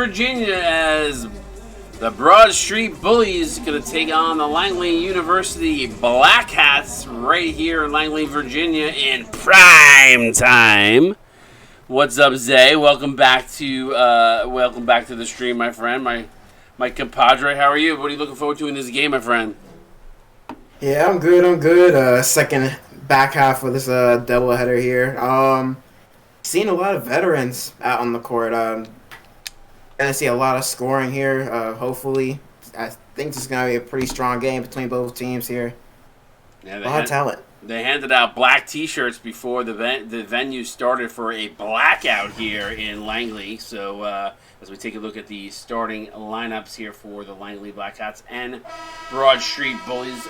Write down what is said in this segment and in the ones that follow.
Virginia, as the Broad Street Bullies going to take on the Langley University Black Hats right here in Langley, Virginia in prime time. What's up, Zay? Welcome back to the stream, my friend, my compadre. How are you? What are you looking forward to in this game, my friend? Yeah, I'm good. Second back half of this doubleheader here. Seeing a lot of veterans out on the court. Gonna see a lot of scoring here. Hopefully, I think this is gonna be a pretty strong game between both teams here. Yeah, a lot of talent. They handed out black T-shirts before the venue started for a blackout here in Langley. So as we take a look at the starting lineups here for the Langley Black Hats and Broad Street Bullies,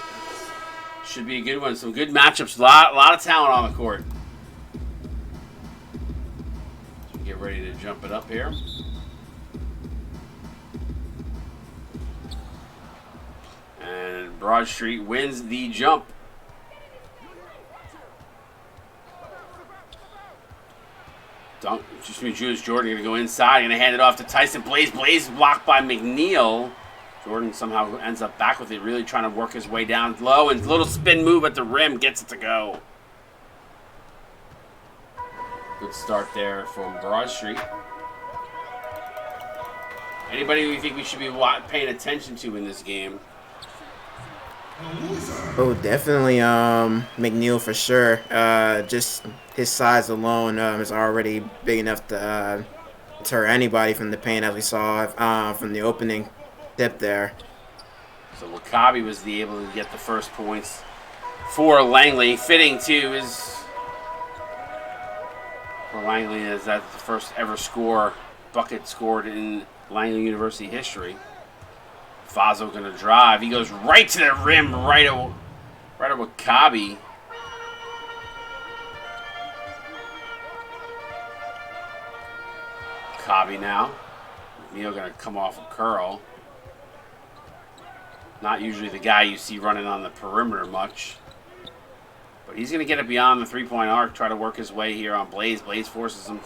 should be a good one. Some good matchups. A lot of talent on the court. So get ready to jump it up here. And Broad Street wins the jump. Julius Jordan going to go inside. Going to hand it off to Tyson Blaze. Blaze blocked by McNeil. Jordan somehow ends up back with it, really trying to work his way down low. And little spin move at the rim gets it to go. Good start there from Broad Street. Anybody who you think we should be paying attention to in this game? Oh, definitely McNeil for sure. Just his size alone is already big enough to deter anybody from the paint, as we saw from the opening tip there. So Wakabi was able to get the first points for Langley. Fitting too is for Langley, is that the first ever bucket scored in Langley University history. Fazo gonna drive. He goes right to the rim, right at Wakabi. Wakabi now. McNeil gonna come off a curl. Not usually the guy you see running on the perimeter much. But he's gonna get it beyond the three-point arc, try to work his way here on Blaze. Blaze forces him to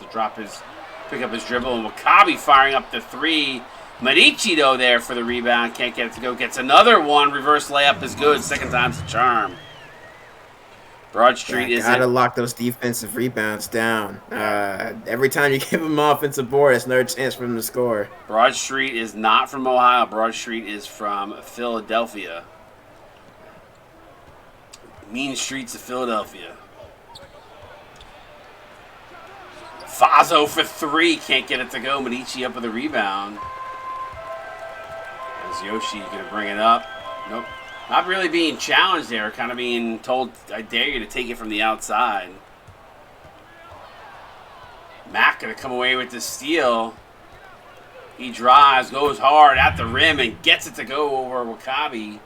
pick up his dribble, and Wakabi firing up the three. Medici, though, there for the rebound. Can't get it to go. Gets another one. Reverse layup is good. Second time's the charm. Broad Street is gotta lock those defensive rebounds down. Every time you give them an offensive board, it's another chance for them to score. Broad Street is not from Ohio. Broad Street is from Philadelphia. Mean streets of Philadelphia. Fazo for three. Can't get it to go. Medici up with the rebound. As Yoshi going to bring it up. Nope. Not really being challenged there. Kind of being told, I dare you to take it from the outside. Mack going to come away with the steal. He drives, goes hard at the rim, and gets it to go over Wakabi.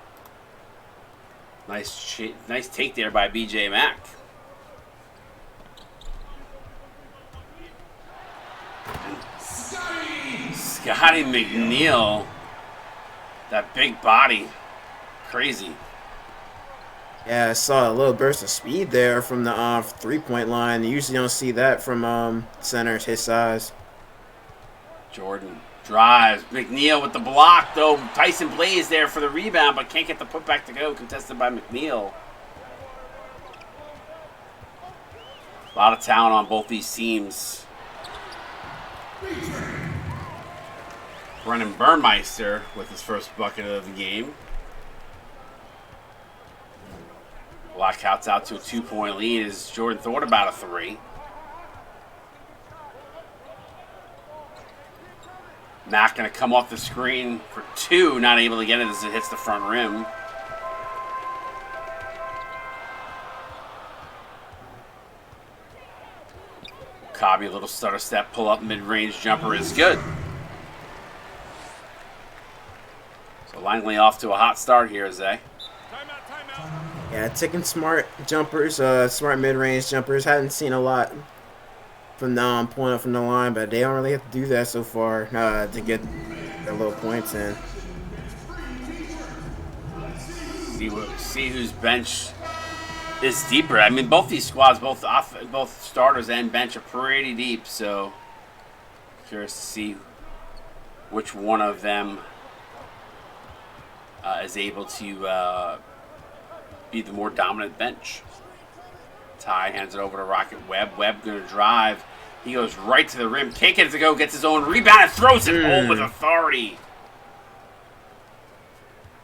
Nice take there by BJ Mack. Scotty McNeil. That big body. Crazy. Yeah, I saw a little burst of speed there from the three-point line. You usually don't see that from centers his size. Jordan drives. McNeil with the block, though. Tyson Blaze there for the rebound, but can't get the putback to go. Contested by McNeil. A lot of talent on both these teams. Brennan Burmeister with his first bucket of the game. Blackouts out to a 2-point lead as Jordan thought about a three. Mack going to come off the screen for two, not able to get it as it hits the front rim. Wakabi, a little stutter step, pull up, mid-range jumper is good. So Langley off to a hot start here, Zay. Yeah, taking smart jumpers, smart mid-range jumpers. Hadn't seen a lot from the point up from the line, but they don't really have to do that so far to get their little points in. See whose bench is deeper. I mean, both these squads, both starters and bench are pretty deep. So curious to see which one of them is able to be the more dominant bench. Ty hands it over to Rocket Webb. Webb going to drive. He goes right to the rim. Can't get it to go. Gets his own rebound and throws it home with authority.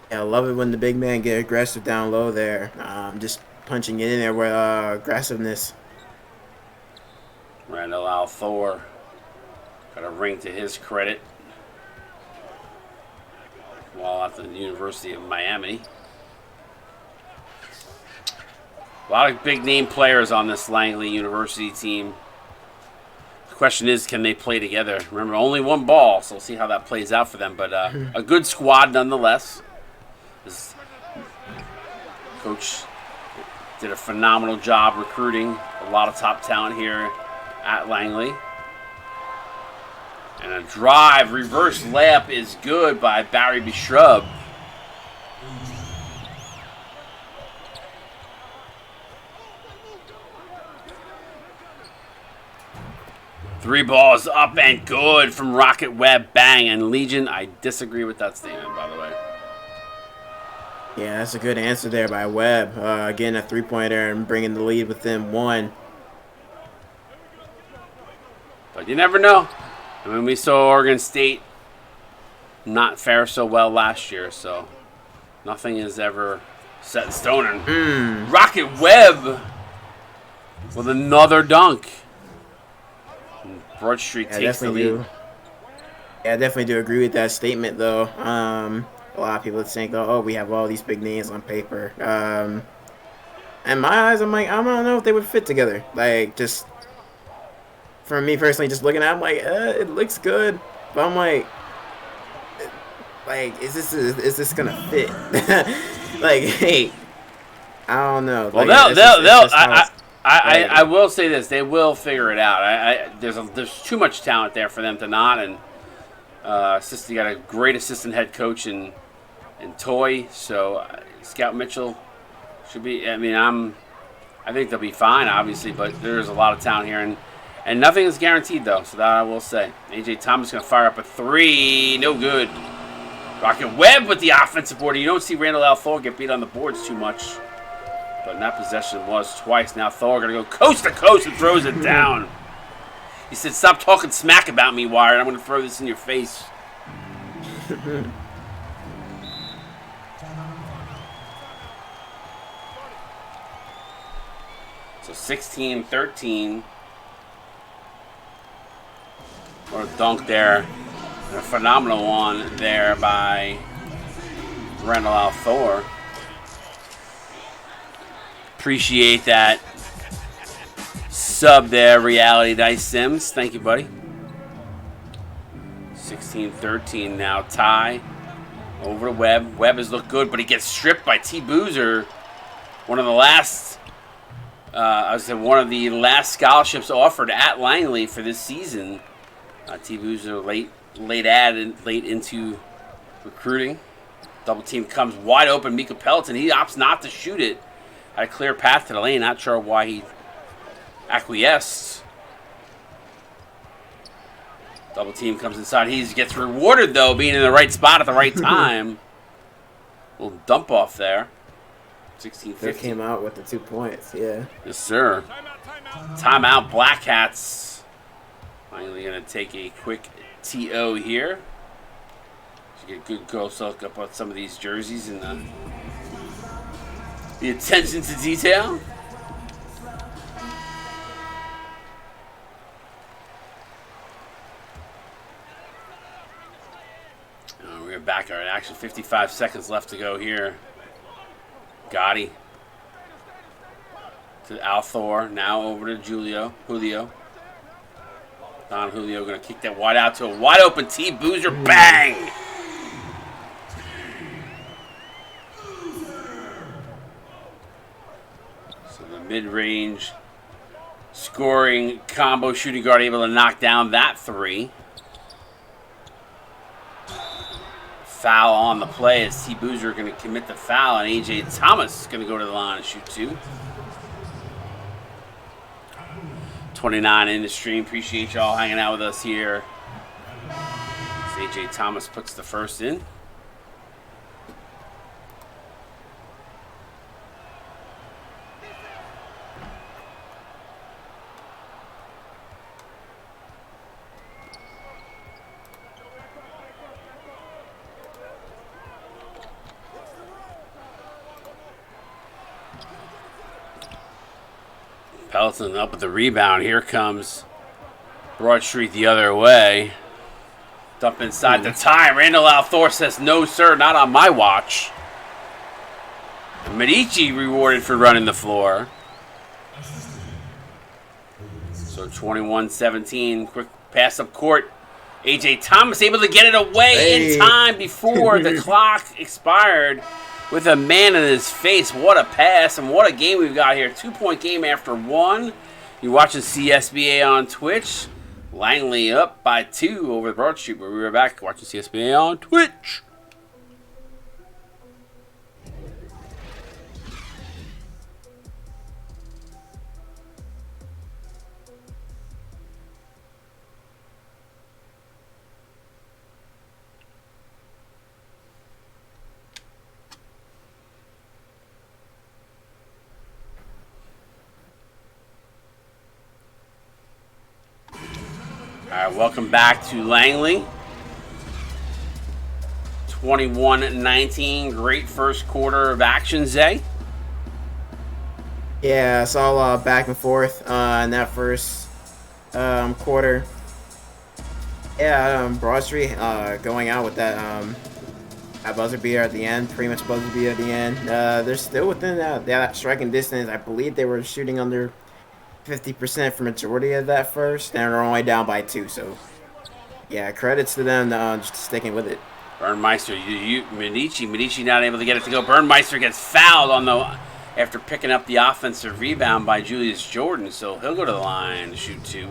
Yeah, I love it when the big man get aggressive down low there. Just punching it in there with aggressiveness. Randall Althor got a ring to his credit while at the University of Miami. A lot of big name players on this Langley University team. The question is, can they play together? Remember, only one ball, so we'll see how that plays out for them. But a good squad nonetheless. This coach did a phenomenal job recruiting a lot of top talent here at Langley. And a drive, reverse layup is good by Barry Bishrub. Three balls up and good from Rocket Webb. Bang. And Legion, I disagree with that statement, by the way. Yeah, that's a good answer there by Webb. Getting a three-pointer and bringing the lead within one. But you never know. I mean, we saw Oregon State not fare so well last year, so nothing is ever set in stone. And Rocket Webb with another dunk. And Broad Street takes the lead. Yeah, I definitely do agree with that statement, though. A lot of people think, oh, we have all these big names on paper. In my eyes, I'm like, I don't know if they would fit together. Like, just for me personally, just looking at it, I'm like, it looks good. But I'm like, is this gonna fit? Like, hey, I don't know. Well, I will say this: they will figure it out. There's too much talent there for them to not. And you got a great assistant head coach in Toy, so Scout Mitchell should be. I mean, I think they'll be fine, obviously, but there's a lot of talent here, and nothing is guaranteed though. So that I will say. AJ Thomas gonna fire up a three, no good. Rocket Webb with the offensive board. You don't see Randall Althor get beat on the boards too much, but in that possession was twice. Now Thor gonna go coast to coast and throws it down. He said, "Stop talking smack about me, Wired. I'm gonna throw this in your face." So 16-13. What a dunk there. And a phenomenal one there by Randall Althor. Appreciate that sub there, Reality Dice Sims. Thank you, buddy. 16-13 now. Ty over to Webb. Webb has looked good, but he gets stripped by T. Boozer. One of the last scholarships offered at Langley for this season. T. Boozer late into recruiting. Double team comes wide open. Mika Pelton, he opts not to shoot it. Had a clear path to the lane. Not sure why he acquiesced. Double team comes inside. He gets rewarded though, being in the right spot at the right time. Little dump off there. 16-15. They came out with the 2 points, yeah. Yes, sir. Timeout, Black Hats. Finally going to take a quick TO here. To get a good close look up on some of these jerseys and the attention to detail. We're back at action. 55 seconds left to go here. Gotti to Althor. Now over to Julio. Don Julio going to kick that wide out to a wide open T. Boozer. Bang! So the mid-range scoring combo shooting guard able to knock down that three. Foul on the play as T. Boozer going to commit the foul, and A.J. Thomas is going to go to the line and shoot two. 29 in the stream. Appreciate y'all hanging out with us here. It's A.J. Thomas puts the first in. Pelton up with the rebound. Here comes Broad Street the other way. Dump inside the tie. Randall Althor says, no, sir, not on my watch. Medici rewarded for running the floor. So 21-17. Quick pass up court. A.J. Thomas able to get it away in time before the clock expired with a man in his face. What a pass and what a game we've got here. 2-point game after one. You're watching CSBA on Twitch. Langley up by 2 over the Broad Street, but we were back watching CSBA on Twitch. All right, welcome back to Langley. 21-19, great first quarter of action, Zay. Yeah, it's all back and forth in that first quarter. Yeah, Broad Street going out with that buzzer beater at the end, pretty much buzzer beater at the end. They're still within that striking distance. I believe they were shooting under 50% for majority of that first, and they're only down by 2. So, yeah, credits to them just sticking with it. Burnmeister, Medici not able to get it to go. Burnmeister gets fouled after picking up the offensive rebound by Julius Jordan, so he'll go to the line to shoot 2.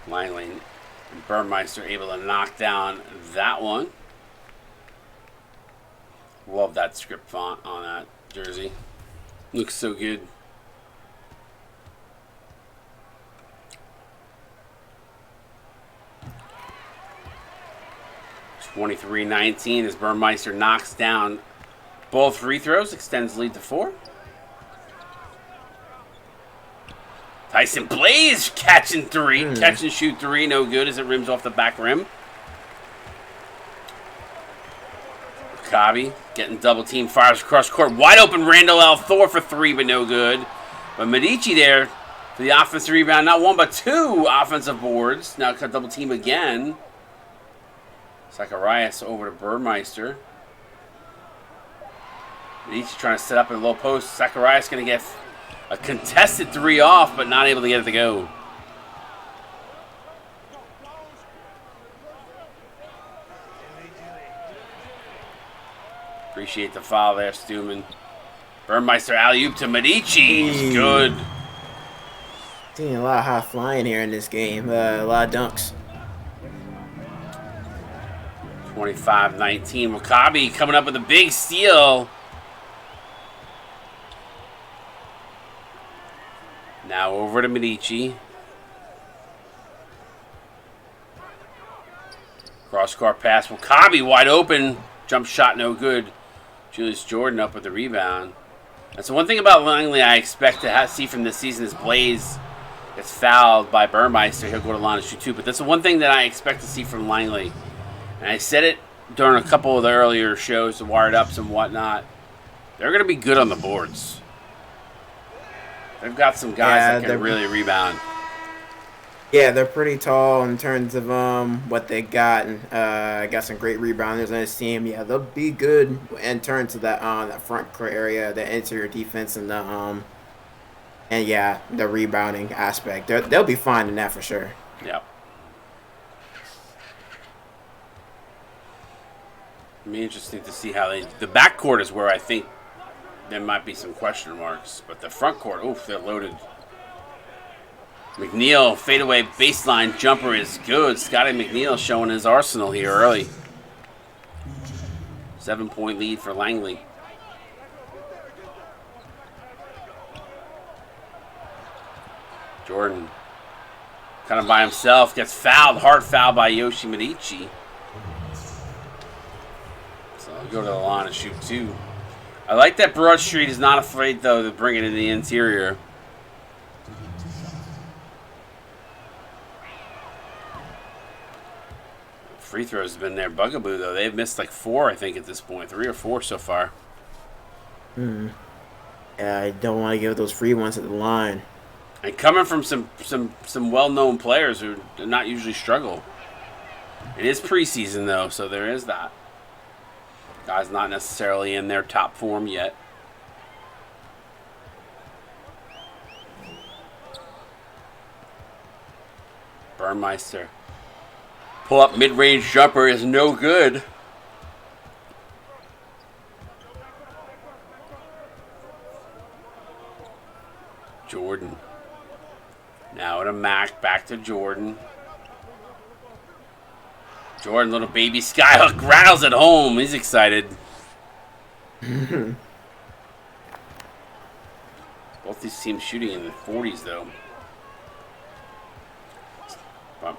Langley and Burnmeister able to knock down that one. Love that script font on that jersey. Looks so good. (23-19) as Burnmeister knocks down both free throws, extends lead to 4. Tyson Blaze catching 3. Catch and shoot 3. No good as it rims off the back rim. Kabi getting double team. Fires across court. Wide open Randall Althor for 3, but no good. But Medici there for the offensive rebound. Not 1, but 2 offensive boards. Now cut double team again. Zacharias over to Burmeister. Medici trying to set up in the low post. Zacharias going to get a contested 3 off, but not able to get it to go. Appreciate the foul there, Stuman. Burnmeister alley-oop to Medici. He's good. Seeing a lot of high flying here in this game. A lot of dunks. 25-19. Wakabi coming up with a big steal. Now over to Medici. Cross-court pass. Wakabi wide open. Jump shot no good. Julius Jordan up with the rebound. That's the one thing about Langley I expect to see from this season is Blaze gets fouled by Burmeister. He'll go to the line and shoot 2. But that's the one thing that I expect to see from Langley. And I said it during a couple of the earlier shows, the wired ups and whatnot. They're going to be good on the boards. They've got some guys that can really rebound. Yeah, they're pretty tall in terms of what they got, and got some great rebounders on this team. Yeah, they'll be good in terms of that front court area, the interior defense, and the rebounding aspect. They'll be fine in that for sure. Yep. It'll be interesting to see how the backcourt is where I think there might be some question marks, but the front court, oof, they're loaded. McNeil, fadeaway baseline jumper is good. Scotty McNeil showing his arsenal here early. 7-point lead for Langley. Jordan, kind of by himself, gets fouled. Hard foul by Yoshi Medici. So he'll go to the line and shoot 2. I like that Broad Street is not afraid, though, to bring it in the interior. Free throws have been their bugaboo, though. They've missed like 4, I think, at this point. 3 or 4 so far. Yeah, I don't want to give those free ones at the line. And coming from some well-known players who do not usually struggle. It is preseason, though, so there is that. Guys not necessarily in their top form yet. Burmeister. Pull-up mid-range jumper is no good. Jordan. Now to Mac, back to Jordan. Jordan, little baby skyhook, rattles at home. He's excited. Both these teams shooting in the 40s, though. But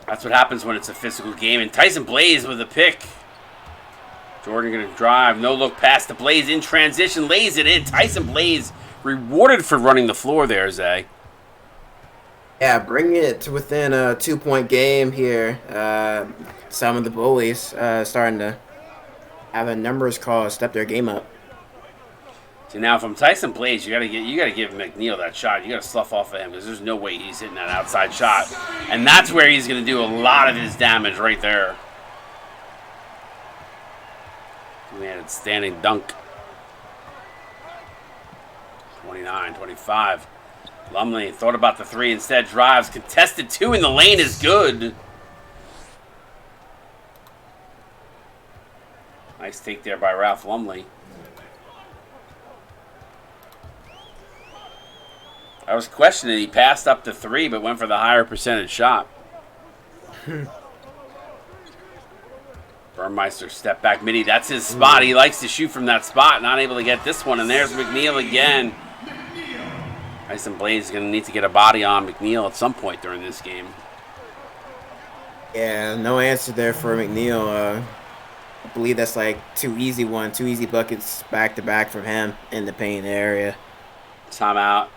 that's what happens when it's a physical game. And Tyson Blaze with a pick. Jordan going to drive. No look pass to Blaze in transition. Lays it in. Tyson Blaze rewarded for running the floor there, Zay. Yeah, bringing it to within a 2-point game here. Some of the bullies starting to have a numbers call, step their game up. So now, from Tyson Blaze, you gotta give McNeil that shot. You gotta slough off of him because there's no way he's hitting that outside shot, and that's where he's gonna do a lot of his damage right there. Man, standing dunk. 29-25. Lumley thought about the 3 instead. Drives. Contested 2 in the lane is good. Nice take there by Ralph Lumley. I was questioning. He passed up to 3, but went for the higher percentage shot. Burmeister step back midi. That's his spot. He likes to shoot from that spot. Not able to get this one. And there's McNeil again. Tyson Blaze is going to need to get a body on McNeil at some point during this game. Yeah, no answer there for McNeil. I believe that's like 2 easy buckets back-to-back from him in the paint area. Timeout.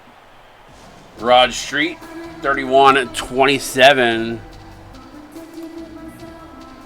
Broad Street, 31-27.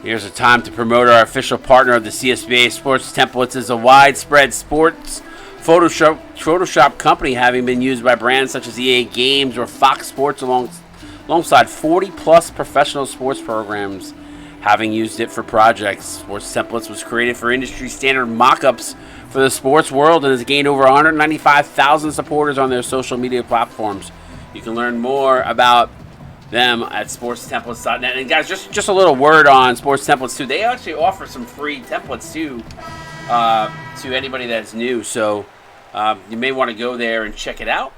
Here's a time to promote our official partner of the CSBA Sports Templates is a widespread sports Photoshop company, having been used by brands such as EA Games or Fox Sports alongside 40-plus professional sports programs. Having used it for projects, Sports Templates was created for industry-standard mock-ups for the sports world and has gained over 195,000 supporters on their social media platforms. You can learn more about them at sportstemplates.net. And guys, just a little word on Sports Templates too. They actually offer some free templates too to anybody that's new. So you may want to go there and check it out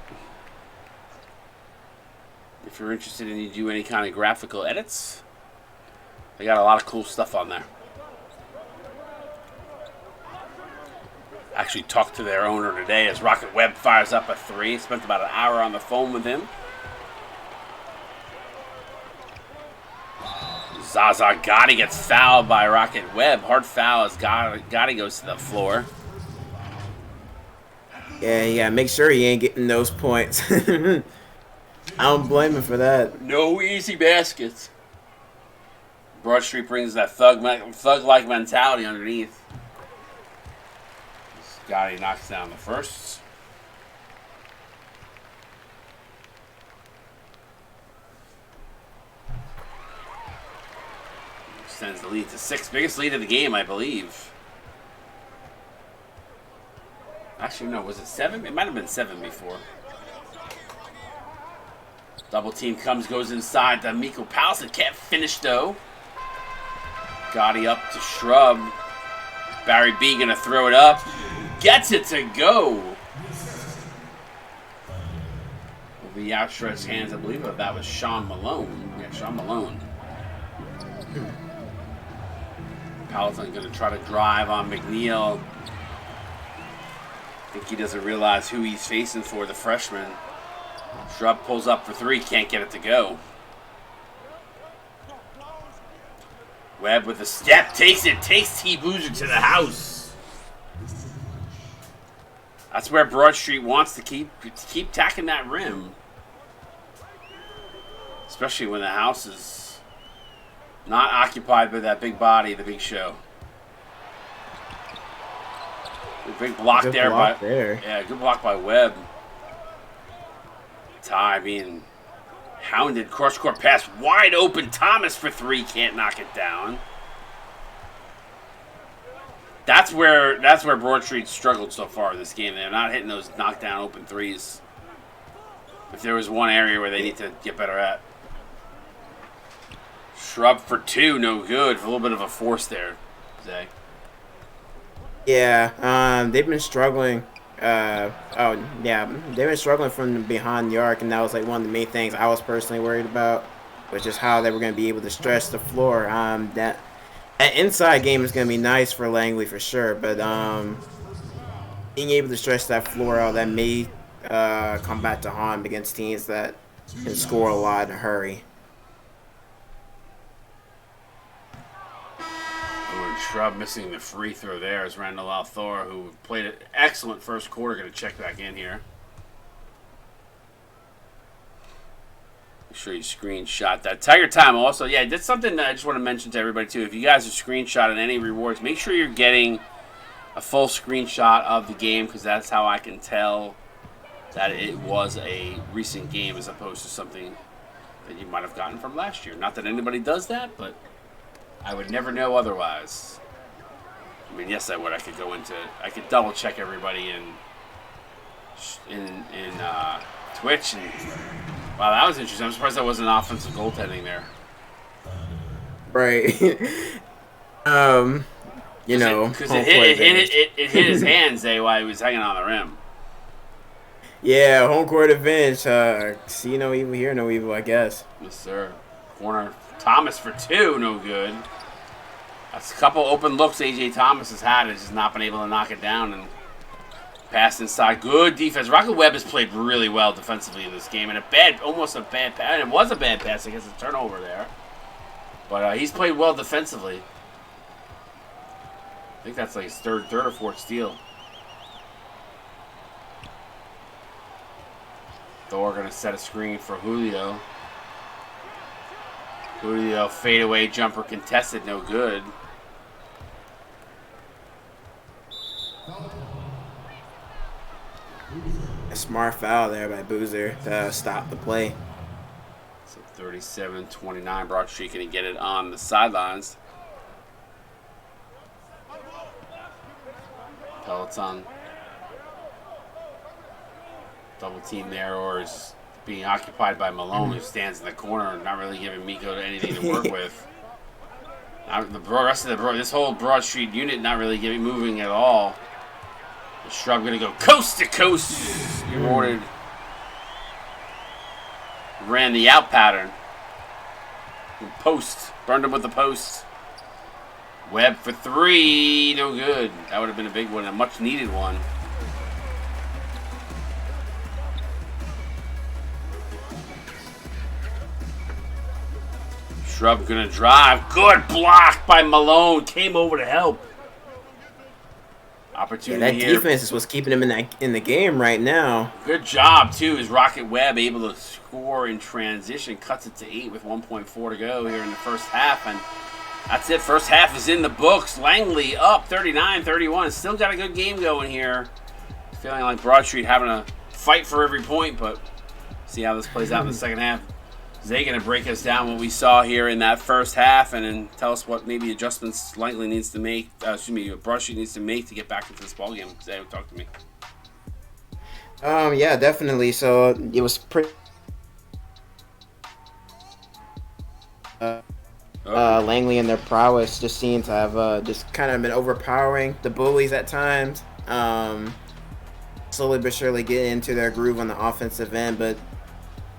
if you're interested in you do any kind of graphical edits. They got a lot of cool stuff on there. Actually talked to their owner today as Rocket Webb fires up a 3. Spent about an hour on the phone with him. Zaza Gotti gets fouled by Rocket Webb. Hard foul as Gotti goes to the floor. Yeah, make sure he ain't getting those points. I don't blame him for that. No easy baskets. Broad Street brings that thug-like mentality underneath. Gotti knocks down the first. Extends the lead to 6. Biggest lead of the game, I believe. Actually, no. Was it 7? It might have been 7 before. Double team goes inside to Miko Powell. Can't finish, though. Gotti up to Shrub. Barry B gonna throw it up. Gets it to go. Will the outstretched hands, I believe that was Sean Malone. Yeah, Sean Malone. Palatine going to try to drive on McNeil. I think he doesn't realize who he's facing for, the freshman. Shrub pulls up for three, can't get it to go. Webb with a step, takes T. Boozer to the house. That's where Broad Street wants to keep tacking that rim. Especially when the house is not occupied by that big body, the big show. A big block good there block by there. Yeah, good block by Webb. Ty being hounded, cross-court pass, wide open. Thomas for three, can't knock it down. That's where Broad Street struggled so far in this game. They're not hitting those knockdown open threes. If there was one area where they need to get better at. Shrub for two, no good. A little bit of a force there, Zay. Yeah, they've been struggling. They've been struggling from behind the arc, and that was like one of the main things I was personally worried about, which is how they were going to be able to stretch the floor. That inside game is going to be nice for Langley for sure, but being able to stretch that floor out, that may come back to harm against teams that can score a lot in a hurry. Shrub missing the free throw there as Randall Althor, who played an excellent first quarter, going to check back in here. Make sure you screenshot that. Tiger Time also, yeah, that's something that I just want to mention to everybody too. If you guys are screenshotting any rewards, make sure you're getting a full screenshot of the game, because that's how I can tell that it was a recent game as opposed to something that you might have gotten from last year. Not that anybody does that, but I would never know otherwise. I mean, yes, I would. I could double check everybody in Twitch, and wow, that was interesting. I'm surprised that wasn't offensive goaltending there. Right. Because it hit his hands while he was hanging on the rim. Yeah, home court advantage. See no evil, hear no evil, I guess. Yes, sir. Corner. Thomas for two, no good. That's a couple open looks A.J. Thomas has had. He's just not been able to knock it down and pass inside. Good defense. Rocket Webb has played really well defensively in this game, and almost a bad pass. And it was a bad pass. I guess a turnover there, but he's played well defensively. I think that's like his third or fourth steal. Thor gonna set a screen for Julio. Julio fadeaway jumper contested, no good. A smart foul there by Boozer to stop the play. So 37-29, Broad Street gonna get it on the sidelines. Peloton. Double team there, or is being occupied by Malone, who stands in the corner and not really giving Miko anything to work with. This whole Broad Street unit not really moving at all. The Shrub gonna go coast to coast. Rewarded. Ran the out pattern. Post. Burned him with the post. Webb for three. No good. That would have been a big one, a much needed one. Shrub gonna drive. Good block by Malone. Came over to help. Opportunity that here. defense is what's keeping him in the game right now. Good job too. Is Rocket Webb able to score in transition? Cuts it to 8 with 1.4 to go here in the first half, and that's it. First half is in the books. Langley up 39-31. Still got a good game going here. Feeling like Broad Street having a fight for every point, but see how this plays out in the second half. Zay going to break us down what we saw here in that first half, and then tell us what maybe adjustments Langley needs to make. Broad Street needs to make to get back into this ball game. Zay, talk to me. Yeah, definitely. So it was pretty. Langley and their prowess just seem to have just kind of been overpowering the bullies at times. Slowly but surely getting into their groove on the offensive end, but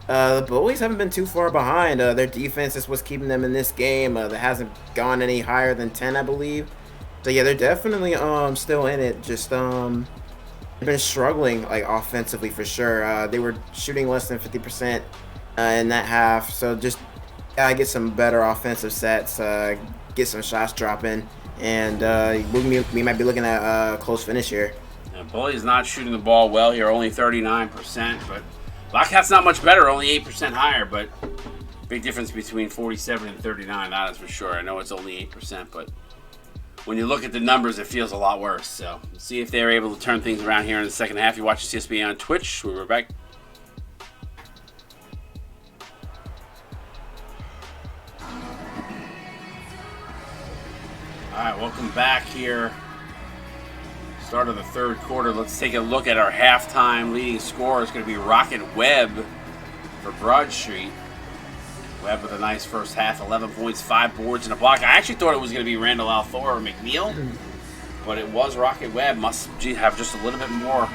The Bullies haven't been too far behind. Their defense is what's keeping them in this game. That hasn't gone any higher than 10, I believe. So yeah, they're definitely still in it. Just they've been struggling like offensively for sure. They were shooting less than 50% in that half. So just gotta get some better offensive sets. Get some shots dropping, and we might be looking at a close finish here. Yeah, Bully's not shooting the ball well here, only 39%, but Blackcat's not much better, only 8% higher, but big difference between 47 and 39, that is for sure. I know it's only 8%, but when you look at the numbers, it feels a lot worse. So we'll see if they're able to turn things around here in the second half. You're watching CSB on Twitch. We're back. All right, welcome back here. Start of the third quarter. Let's take a look at our halftime leading scorer. It's going to be Rocket Webb for Broad Street. Webb with a nice first half, 11 points, 5 boards, and a block. I actually thought it was going to be Randall Althor or McNeil, but it was Rocket Webb. Must have just a little bit more.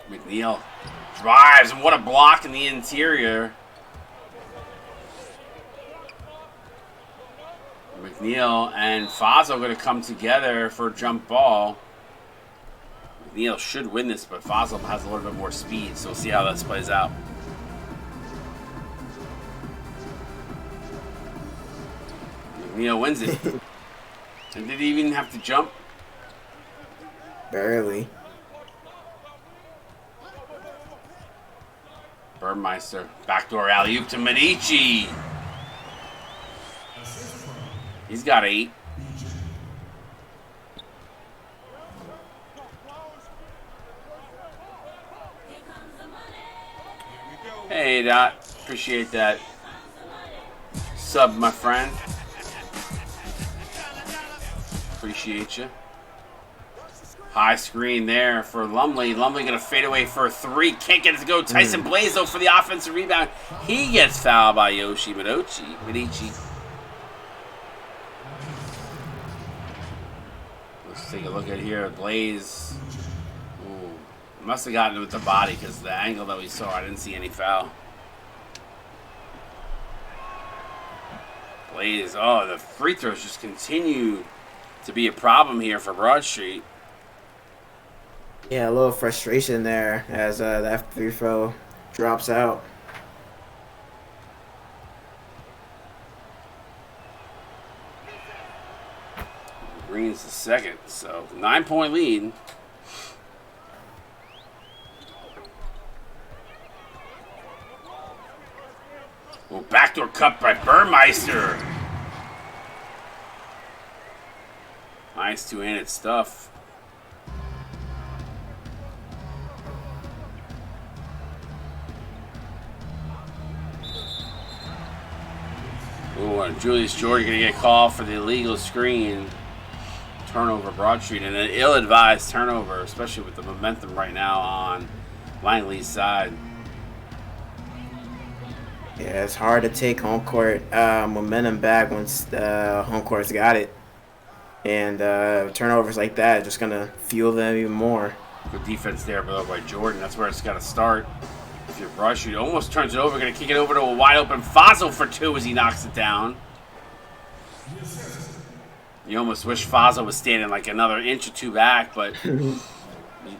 McNeil drives, and what a block in the interior. McNeil and Fazo going to come together for a jump ball. McNeil should win this, but Fazo has a little bit more speed, so we'll see how this plays out. McNeil wins it. And did he even have to jump? Barely. Burmeister, backdoor alley-oop to Medici. He's got 8. Hey, Dot. Appreciate that sub, my friend. Appreciate you. High screen there for Lumley. Lumley going to fade away for a 3. Can't get it to go. Tyson Blaze, though, for the offensive rebound. He gets fouled by Yoshi Medici. Let's take a look at here. Blaze. Ooh. Must have gotten it with the body because the angle that we saw, I didn't see any foul. Blaze. Oh, the free throws just continue to be a problem here for Broad Street. Yeah, a little frustration there as that free throw drops out. Green's the second, so 9-point lead. Well, backdoor cut by Burmeister. Nice two-handed stuff. Ooh, and Julius Jordan going to get called for the illegal screen. Turnover Broad Street, and an ill-advised turnover, especially with the momentum right now on Langley's side. Yeah, it's hard to take home court momentum back once home court's got it. And turnovers like that are just going to fuel them even more. Good defense there by Jordan. That's where it's got to start. If you're Broad Street, almost turns it over. Going to kick it over to a wide-open Fazo for 2 as he knocks it down. You almost wish Fazo was standing like another inch or 2 back, but you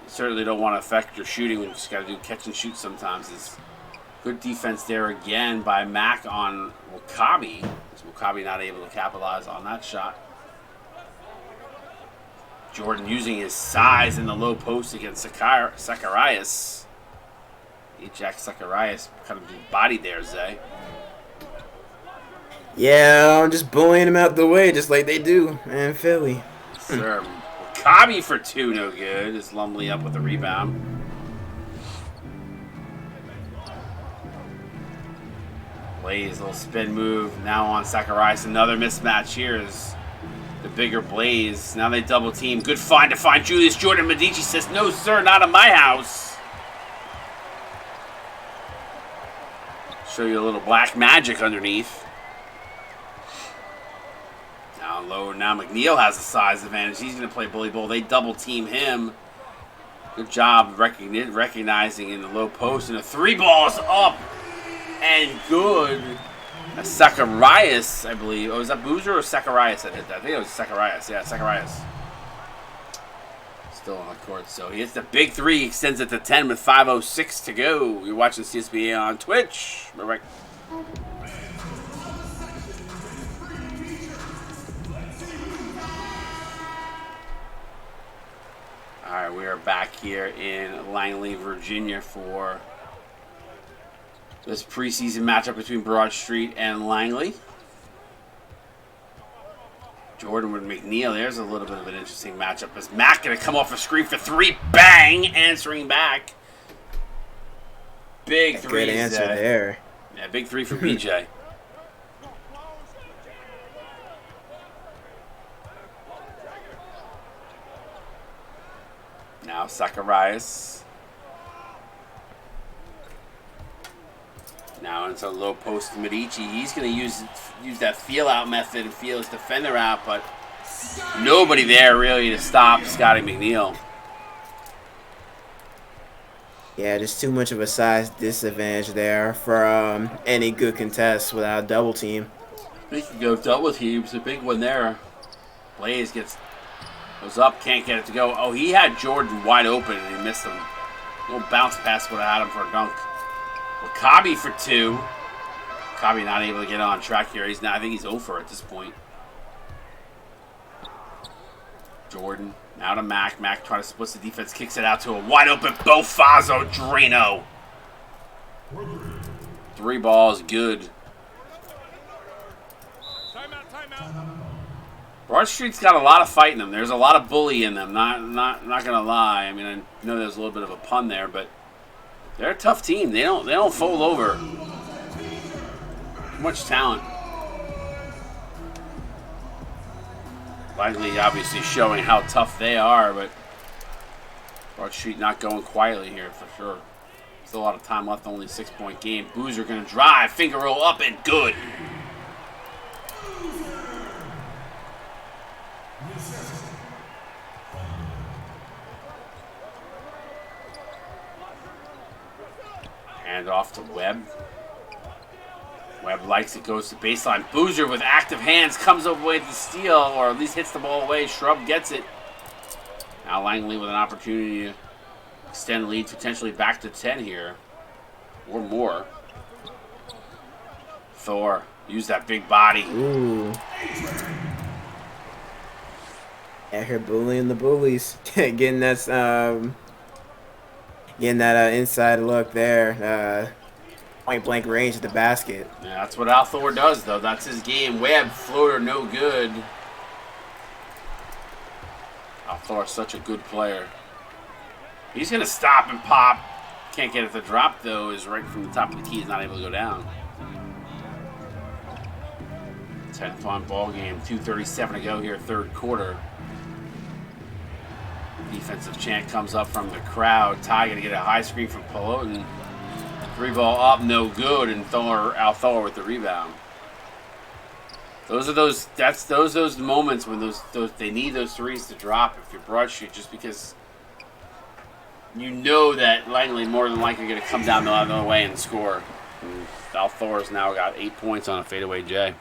certainly don't want to affect your shooting when you just got to do catch and shoot sometimes. It's good defense there again by Mack on Wakabi. Wakabi not able to capitalize on that shot. Jordan using his size in the low post against Zacharias. Jack Zacharias kind of bodied there, Zay. Yeah, I'm just bullying him out the way, just like they do in Philly. Sir, Wakabi for 2, no good. Is Lumley up with the rebound. Blaze, little spin move. Now on Zacharias, another mismatch here is the bigger Blaze. Now they double team. Good find to find Julius Jordan. Medici says, no, sir, not in my house. Show you a little black magic underneath. Now down low. Now McNeil has a size advantage. He's going to play bully ball. They double team him. Good job recognizing in the low post. And the 3 balls up and good. That's Zacharias, I believe. Oh, is that Boozer or Zacharias that hit that? I think it was Zacharias. Yeah, Zacharias. Still on the court. So he hits the big 3, extends it to 10 with 5:06 to go. You're watching CSBA on Twitch. Right. All right, we are back here in Langley, Virginia for this preseason matchup between Broad Street and Langley. Jordan with McNeil. There's a little bit of an interesting matchup. Is Mack going to come off a screen for 3? Bang! Answering back. Big 3. Good answer there. Yeah, big 3 for BJ. Now Zacharias. Now into low post Medici. He's going to use that feel out method and feel his defender out, but nobody there really to stop Scotty McNeil. Yeah, just too much of a size disadvantage there for any good contest without a double team. He can go double teams. A big one there. Blaze goes up, can't get it to go. Oh, he had Jordan wide open and he missed him. A little bounce pass would have had him for a dunk. Wakabi for 2. Wakabi not able to get on track here. I think he's over at this point. Jordan now to Mack. Mack trying to split the defense, kicks it out to a wide open Bofazo Drano. 3 balls, good. Timeout. Broad Street's got a lot of fight in them. There's a lot of bully in them. Not gonna lie. I mean, I know there's a little bit of a pun there, but they're a tough team. They don't fold over. Much talent. Langley obviously showing how tough they are, but Broad Street not going quietly here for sure. Still a lot of time left, only 6-point game. Boozer gonna drive, finger roll up and good. Hand off to Webb. Webb likes it, goes to baseline. Boozer with active hands comes away with the steal, or at least hits the ball away. Shrub gets it. Now Langley with an opportunity to extend the lead potentially back to 10 here, or more. Thor, use that big body. Ooh. Yeah, here bullying the bullies, getting that inside look there. Point blank range at the basket. Yeah, that's what Al Thor does, though. That's his game. Webb, floater, no good. Al Thor is such a good player. He's going to stop and pop. Can't get it to drop, though. Is right from the top of the key. He's not able to go down. 10-point ball game. 2:37 to go here, third quarter. Defensive chant comes up from the crowd. Ty going to get a high screen from Peloton. 3 ball up, no good, and Al Thor with the rebound. Those are those moments when those they need those threes to drop if you're Broad Street, just because you know that Langley more than likely going to come down the other way and score. And Al Thor's now got 8 points on a fadeaway J.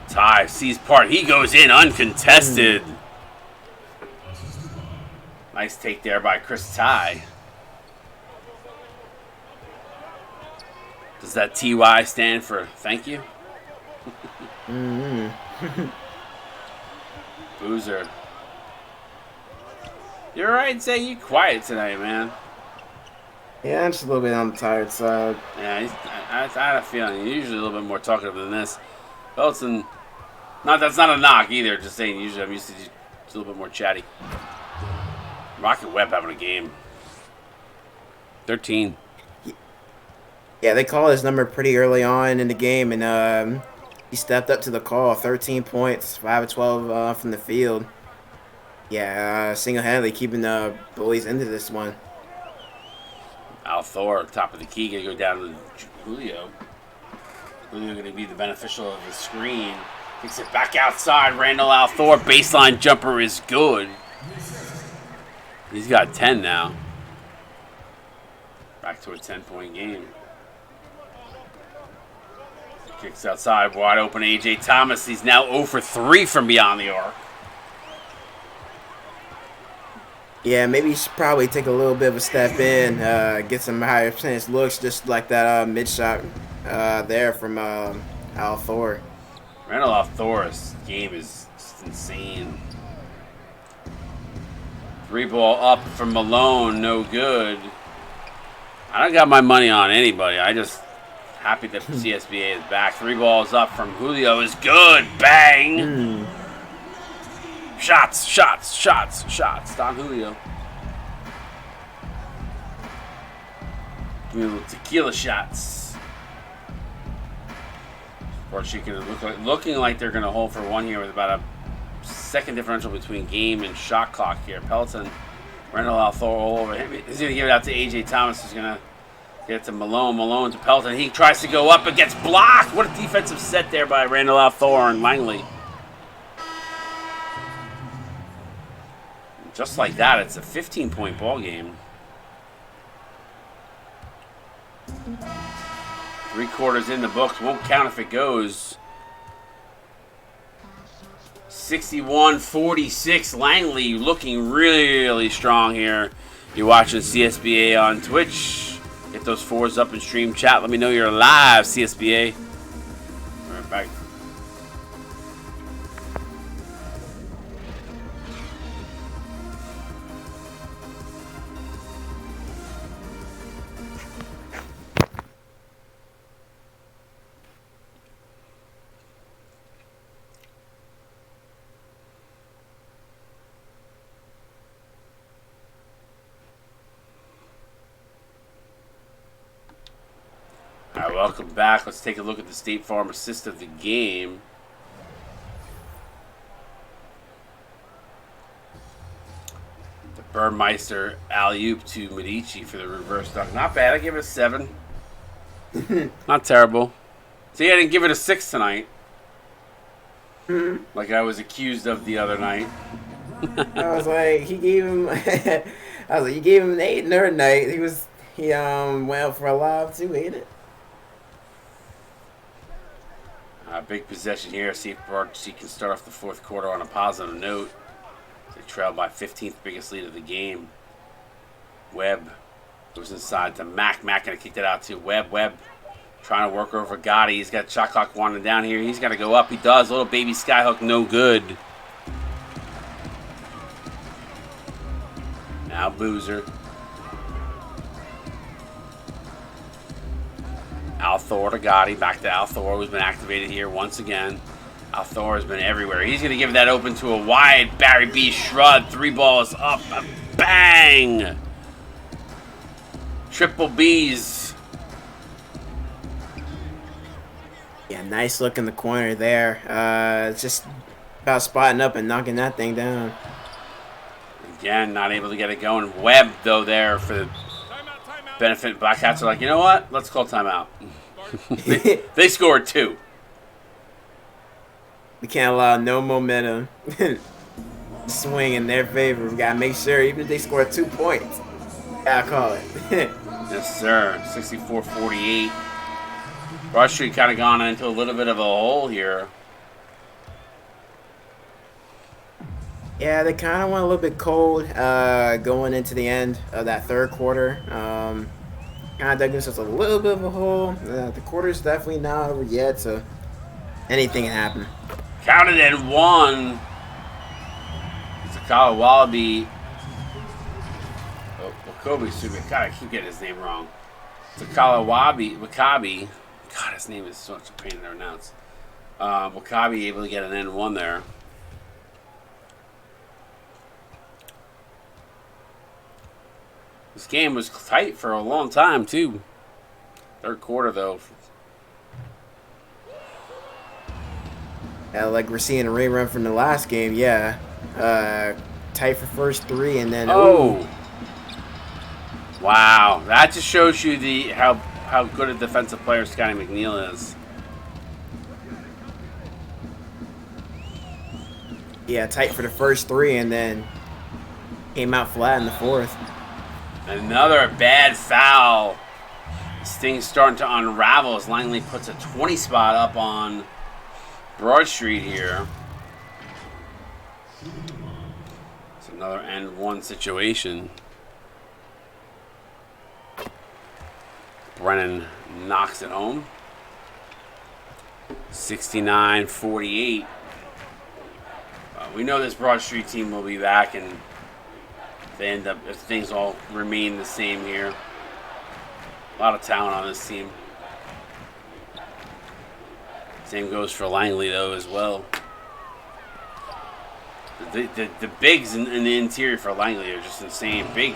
Ty sees part. He goes in uncontested. Nice take there by Chris Ty. Does that TY stand for thank you? Boozer. You're right, Zay. You quiet tonight, man. Yeah, I'm just a little bit on the tired side. Yeah, I had a feeling. You're usually a little bit more talkative than this. Belton, that's not a knock either. Just saying, usually I'm used to just a little bit more chatty. Rocket Webb having a game. 13. Yeah, they called his number pretty early on in the game, and he stepped up to the call. 13 points, 5 of 12 from the field. Yeah, single-handedly keeping the bullies into this one. Al Thor, top of the key, gonna go down to Julio. Julio going to be the beneficial of the screen. Kicks it back outside. Randall Althor, baseline jumper is good. He's got 10 now. Back to a 10-point game. Kicks outside, wide open A.J. Thomas. He's now 0 for 3 from beyond the arc. Yeah, maybe he should probably take a little bit of a step in, get some higher percentage looks, just like that mid shot there from Althor. Randall Althor's game is just insane. 3-ball up from Malone, no good. I don't got my money on anybody. I just happy that CSBA is back. 3 balls up from Julio is good. Bang! Shots, shots, shots, shots. Don Julio. Doing little tequila shots. Or she can looking like they're going to hold for 1 here with about a second differential between game and shot clock here. Pelton, Randall Althor all over him. He's going to give it out to A.J. Thomas, who's going to get it to Malone. Malone to Pelton. He tries to go up, but gets blocked. What a defensive set there by Randall Althor and Langley. Just like that, it's a 15-point ball game. 3 quarters in the books. Won't count if it goes. 61-46. Langley looking really strong here. You're watching CSBA on Twitch. Get those 4s up in stream chat. Let me know you're live, CSBA. All right, back. All right, welcome back. Let's take a look at the State Farm assist of the game. The Burmeister alley-oop to Medici for the reverse dunk. Not bad. I give it a 7. Not terrible. See, I didn't give it a 6 tonight. Like I was accused of the other night. I was like, he gave him. I was like, you gave him an 8 the other night. He went out for a lob too, ain't it? Big possession here. See if Barcy can start off the 4th quarter on a positive note. They trail by 15th biggest lead of the game. Webb goes inside to Mack. Mack going to kick that out to Webb. Webb trying to work over Gotti. He's got shot clock winding down here. He's got to go up. He does. Little baby skyhook, no good. Now Boozer. Althor to Gotti. Back to Althor, who's been activated here once again. Althor has been everywhere. He's going to give that open to a wide Barry B. Shrud. 3 balls up. Bang! Triple B's. Yeah, nice look in the corner there. Just about spotting up and knocking that thing down. Again, not able to get it going. Webb, though, there for the benefit. Black Hats are like, you know what? Let's call timeout. they scored 2. We can't allow no momentum swing in their favor. We gotta make sure, even if they score 2 points, gotta call it. Yes, sir. 64-48. Broad Street kind of gone into a little bit of a hole here. Yeah, they kind of went a little bit cold going into the end of that 3rd quarter. Kind of dug themselves a little bit of a hole. The quarter's definitely not over yet, so anything can happen. Counted at 1. It's a Kyle Wallaby. Oh, Wakobi, excuse me. God, I keep getting his name wrong. It's a Kyle Wakabi. God, his name is such a pain to pronounce. Wakabi able to get an N1 there. This game was tight for a long time, too. 3rd quarter, though. Like we're seeing a rerun from the last game, yeah. Tight for first 3, and then... Oh! Ooh. Wow. That just shows you how good a defensive player Scotty McNeil is. yeah, tight for the first three, and then came out flat in the fourth. Another bad foul. This thing's starting to unravel as Langley puts a 20 spot up on Broad Street here. It's another end one situation. Brennan knocks it home. 69-48. We know this Broad Street team will be back, and they end up, if things all remain the same here. A lot of talent on this team. Same goes for Langley though as well. The bigs in the interior for Langley are just insane. Big.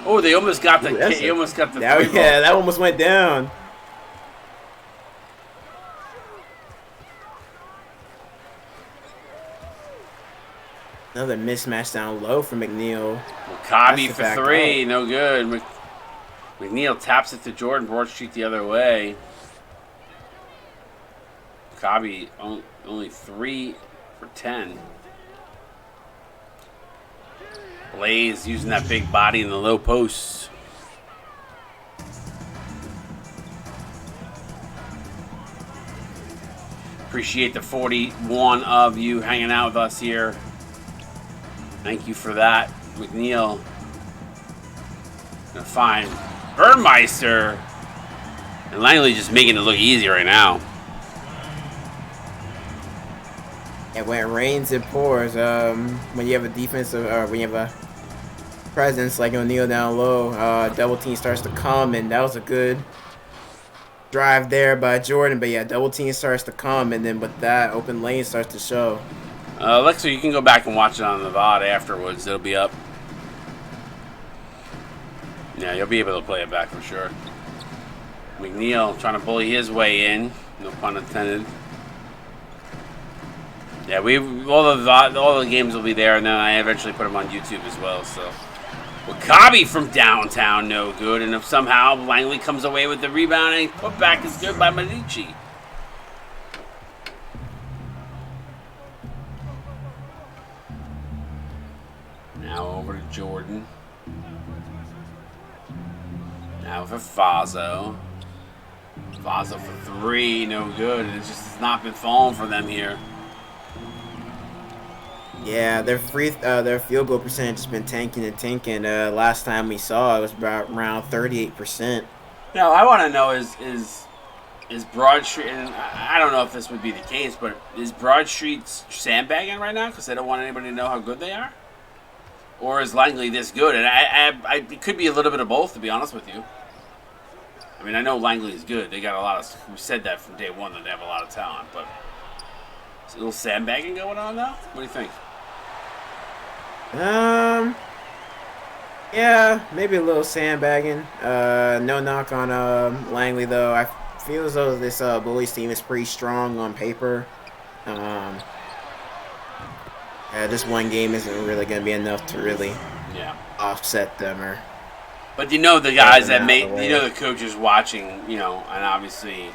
Oh, they almost got the. He almost got the. Yeah, that almost went down. Another mismatch down low for McNeil. Cobby for three, no good. McNeil taps it to Jordan. Broad Street the other way. Cobby only 3 for 10. Blaze using that big body in the low post. Appreciate the 41 of you hanging out with us here. Thank you for that. McNeil gonna find Burmeister. And Langley just making it look easy right now. And when it rains, it pours. When you have a defensive, when you have a presence like O'Neal down low, double team starts to come, and that was a good drive there by Jordan. But yeah, double team starts to come, and then with that, open lane starts to show. Alexa, you can go back and watch it on the VOD afterwards. It'll be up. Yeah, you'll be able to play it back for sure. McNeil trying to bully his way in. No pun intended. Yeah, all the games will be there, and then I eventually put them on YouTube as well. So, Wakabi from downtown, no good. And if somehow Langley comes away with the rebound and put back is good by Medici. Now over to Jordan. Now for Fazo. Fazo for three, no good. It just has not been falling for them here. Yeah, their field goal percentage has been tanking and tanking. Last time we saw it was about around 38%. Now I want to know is Broad Street, and I don't know if this would be the case, but is Broad Street sandbagging right now because they don't want anybody to know how good they are, or is Langley this good? And it could be a little bit of both, to be honest with you. I mean, I know Langley is good. They got a lot of. We said that from day one that they have a lot of talent, but is a little sandbagging going on now. What do you think? Yeah, maybe a little sandbagging. No knock on Langley though. I feel as though this Bullies team is pretty strong on paper. This one game isn't really going to be enough to really offset them. But you know the guys that the coaches watching, and obviously,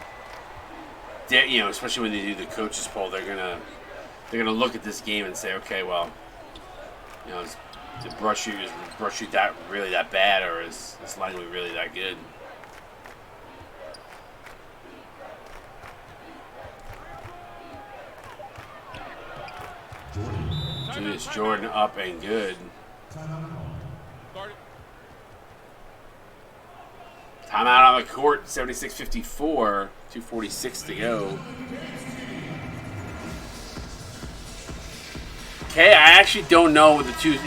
especially when they do the coaches poll, they're gonna look at this game and say, okay, well, is Broad Street that really that bad, or is Langley really that good? Julius Jordan up and good. Timeout on the court, 76-54, 2:46 to go. Okay, I actually don't know the two.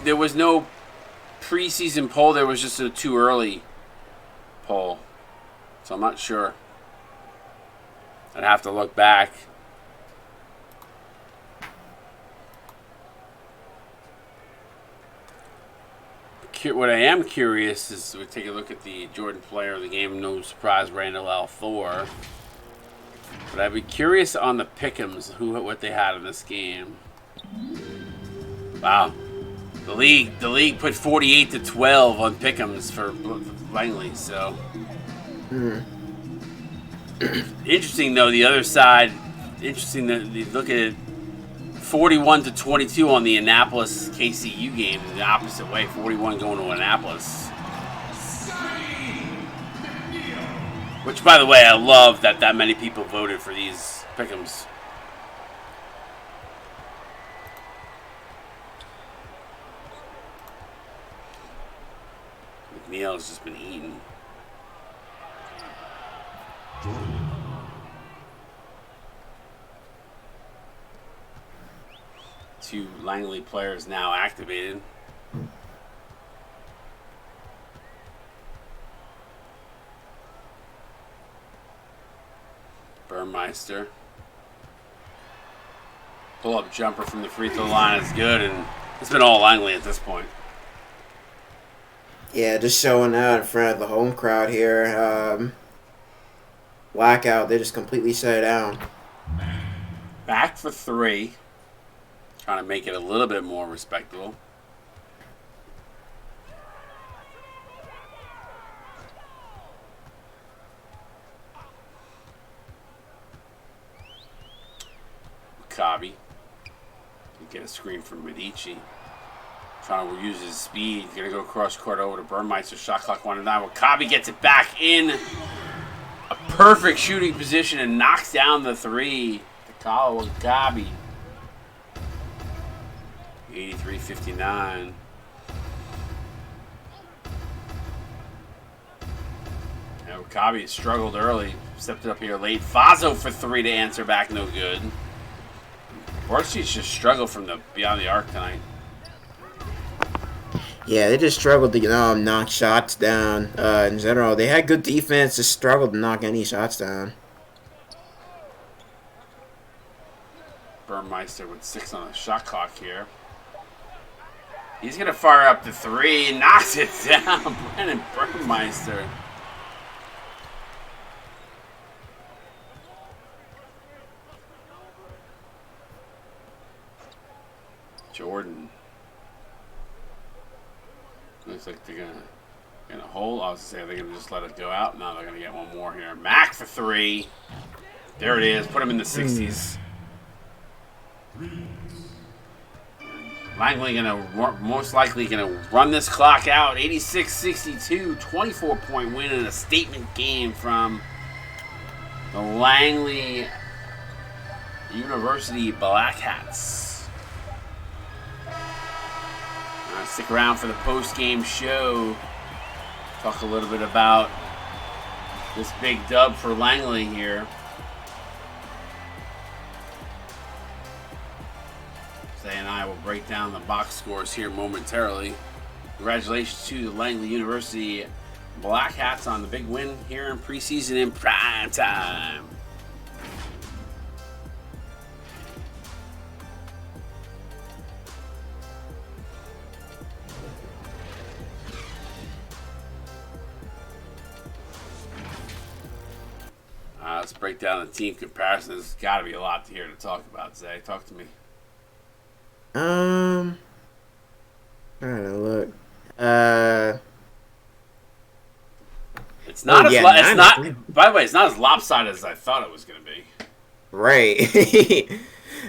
There was no preseason poll. There was just a too early poll, so I'm not sure. I'd have to look back. What I am curious is we take a look at the Jordan player of the game. No surprise, Randall L4. But I'd be curious on the pick'ems, what they had in this game. Wow, the league put 48-12 on pick'ems for Langley. So interesting though. The other side, interesting that you look at it. 41-22 on the Annapolis KCU game, the opposite way. 41 going to Annapolis. Which, by the way, I love that many people voted for these pick'ems. McNeil's just been eating. Two Langley players now activated. Burmeister. Pull-up jumper from the free throw line is good, and it's been all Langley at this point. Yeah, just showing out in front of the home crowd here. Blackout, they just completely shut it down. Back for three. Trying to make it a little bit more respectable. Cobby. Get a screen from Medici. Trying to use his speed. Gonna go cross court over to Burmeister. Shot clock 1-9. Wakabi gets it back in a perfect shooting position and knocks down the three. Takala Wakabi. 83-59. Wakabi struggled early. Stepped it up here late. Fazo for three to answer back. No good. Varsity just struggled from the beyond the arc tonight. Yeah, they just struggled to knock shots down. In general, they had good defense, just struggled to knock any shots down. Burmeister with 6 on the shot clock here. He's gonna fire up the three, knocks it down. Brandon Burmeister. Jordan. Looks like they're gonna hold. I was gonna say they're gonna just let it go out. No, they're gonna get one more here. Mac for three. There it is. Put him in the 60s. Langley most likely gonna run this clock out. 86-62, 24-point win in a statement game from the Langley University Black Hats. Stick around for the post-game show. Talk a little bit about this big dub for Langley here. Zay and I will break down the box scores here momentarily. Congratulations to the Langley University Black Hats on the big win here in preseason in prime time. Let's break down the team comparison. There's got to be a lot here to talk about, Zay. Talk to me. Trying to look. It's not it's not. By the way, it's not as lopsided as I thought it was going to be. Right.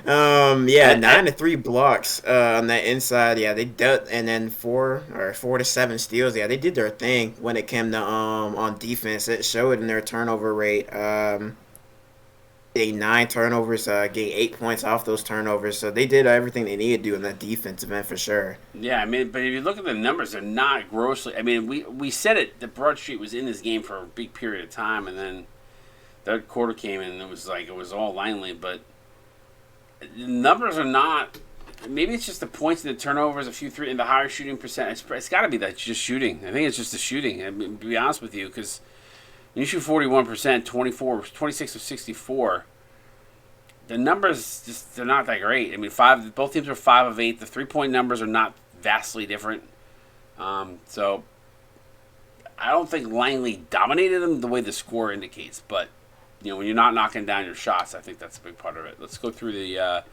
Yeah, 9-3 blocks on that inside. Yeah, they did, and then 4 to 7 steals. Yeah, they did their thing when it came to on defense. It showed in their turnover rate. They 9 turnovers, gained 8 points off those turnovers. So they did everything they needed to do in that defensive end for sure. Yeah, I mean, but if you look at the numbers, they're not grossly. I mean, we said it. The Broad Street was in this game for a big period of time, and then third quarter came in, and it was all Langley, but the numbers are not. Maybe it's just the points and the turnovers, a few three, and the higher shooting percent. It's got to be that just shooting. I think it's just the shooting. I mean, to be honest with you, because when you shoot 41%, 26 of 64. The numbers just they're not that great. I mean, both teams are 5 of 8. The 3-point numbers are not vastly different. So I don't think Langley dominated them the way the score indicates. But when you're not knocking down your shots, I think that's a big part of it. Let's go through the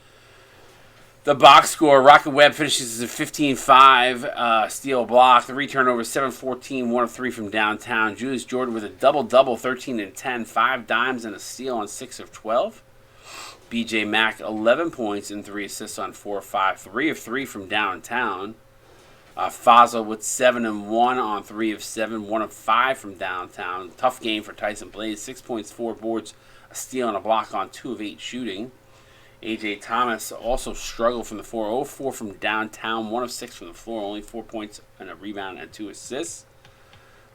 box score. Rocket Webb finishes at 15-5, steal block. The return over 7-14, 1 of 3 from downtown. Julius Jordan with a double-double, 13 and 10, 5 dimes and a steal on 6 of 12. B.J. Mack, 11 points and 3 assists on 4 of 5. 3 of 3 from downtown. Fazal with 7 and 1 on 3 of 7. 1 of 5 from downtown. Tough game for Tyson Blaze. 6 points, 4 boards, a steal, and a block on 2 of 8 shooting. A.J. Thomas also struggled from the floor. 0 of 4 from downtown. 1 of 6 from the floor. Only 4 points and a rebound and 2 assists.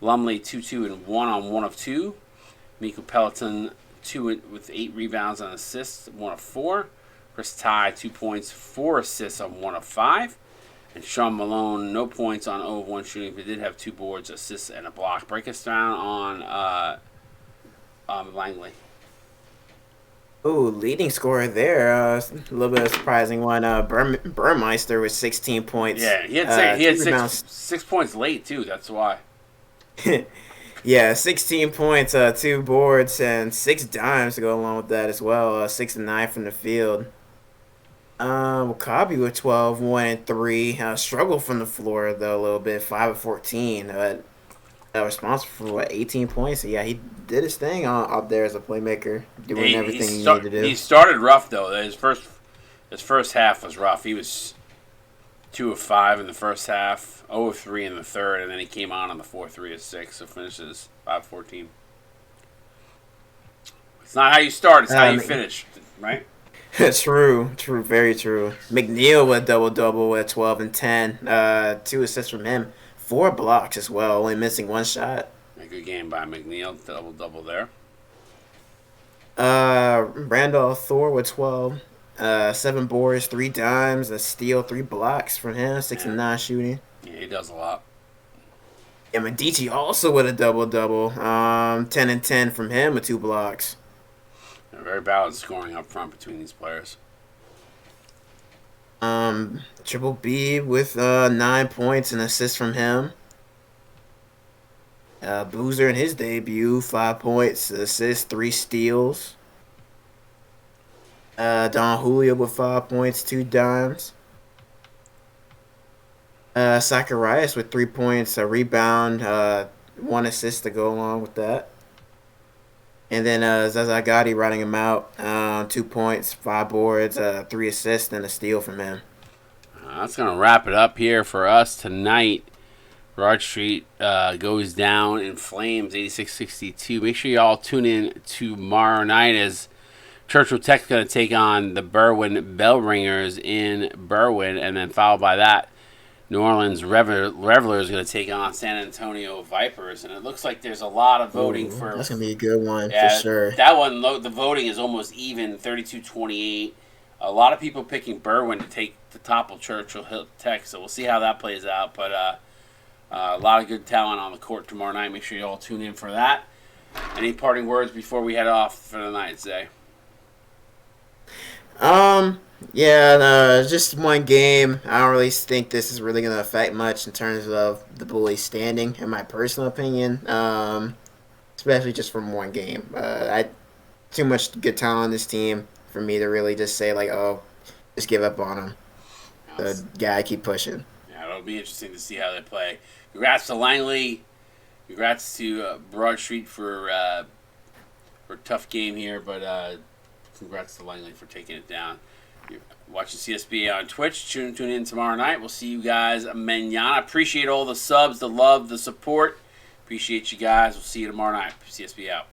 Lumley, 2 and 1 on 1 of 2. Miko Peloton, 2 with 8 rebounds and assists, 1 of 4. Chris Ty, 2 points, 4 assists on 1 of 5. And Sean Malone, no points on 0 of 1 shooting, but did have 2 boards, assists, and a block. Break us down on Langley. Ooh, leading scorer there. A little bit of a surprising one. Burmeister with 16 points. Yeah, he had 6 points late, too. That's why. Yeah, 16 points, 2 boards, and 6 dimes to go along with that as well. 6 and 9 from the field. Wakabi with 12, 1 and 3. Struggled from the floor, though, a little bit. 5 of 14. Responsible for, 18 points. So, yeah, he did his thing up there as a playmaker, doing everything he needed to do. He started rough, though. His first half was rough. He was 2 of 5 in the first half, 0 of 3 in the third, and then he came on the fourth, 3 of 6, so finishes 5-14. It's not how you start, it's how you finish, right? True, very true. McNeil with double-double with 12 and 10. 2 assists from him. 4 blocks as well, only missing 1 shot. A good game by McNeil, double-double there. Randolph Thor with 12. 7 boards, 3 dimes, a steal, 3 blocks from him, 6 and 9 shooting. Yeah, he does a lot. Yeah, Medici also with a double-double. 10 and 10 from him with 2 blocks. Very balanced scoring up front between these players. Triple B with 9 points and assists from him. Boozer in his debut, 5 points, assists, 3 steals. Don Julio with 5 points, 2 dimes. Zacharias with 3 points, a rebound, 1 assist to go along with that. And then Zaza Gotti riding him out, 2 points, 5 boards, 3 assists, and a steal from him. That's going to wrap it up here for us tonight. Broad Street goes down in flames, 86-62. Make sure you all tune in tomorrow night as Churchill Tech's going to take on the Berwyn Bell Ringers in Berwyn, and then followed by that, New Orleans Revelers is going to take on San Antonio Vipers, and it looks like there's a lot of voting for. That's going to be a good one for sure. That one, the voting is almost even, 32-28. A lot of people picking Berwyn to take the topple Churchill Tech, so we'll see how that plays out. But a lot of good talent on the court tomorrow night. Make sure you all tune in for that. Any parting words before we head off for the night, Zay? Just one game. I don't really think this is really going to affect much in terms of the Bullies standing, in my personal opinion. Especially just from one game. Too much good talent on this team for me to really just say, just give up on them. So, I keep pushing. Yeah, it'll be interesting to see how they play. Congrats to Langley. Congrats to Broad Street for a tough game here, but congrats to Langley for taking it down. You're watching CSBA on Twitch. Tune in tomorrow night. We'll see you guys mañana. Appreciate all the subs, the love, the support. Appreciate you guys. We'll see you tomorrow night. CSBA out.